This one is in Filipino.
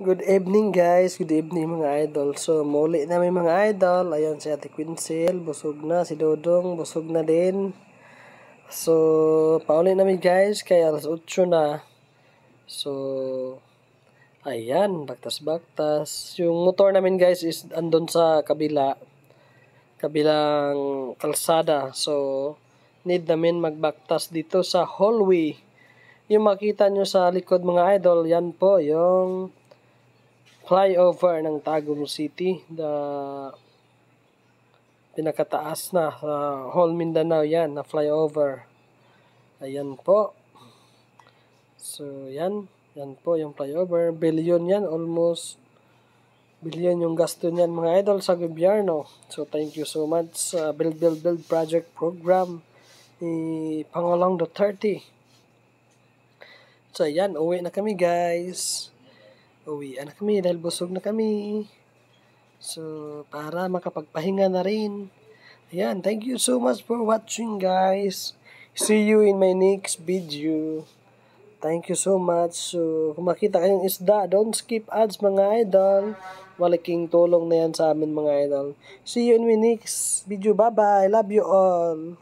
Good evening guys, good evening mga idol. So muli namin mga idol, ayan si Ate Quincel, busog na, si Dodong, busog na din. So pauli namin guys, kaya alas 8 na. So ayan, baktas-baktas. Yung motor namin guys is andun sa kabilang kalsada. So need namin magbaktas dito sa hallway. Yung makita nyo sa likod mga idol, yan po yung flyover ng Tagum City, pinakataas na sa whole Mindanao yan na flyover. Ayan po. So yan po yung flyover. Billion yan, almost billion yung gasto niyan mga idol sa gobyerno. So thank you so much sa Build Project Program ni Pangulong Duterte. So yan, uwi na kami guys. Uwi na kami dahil busog na kami. So, para makapagpahinga na rin. Ayan, thank you so much for watching guys. See you in my next video. Thank you so much. So, kung makita kayong isda, don't skip ads mga idol. Malaking tulong na yan sa amin mga idol. See you in my next video. Bye-bye. Love you all.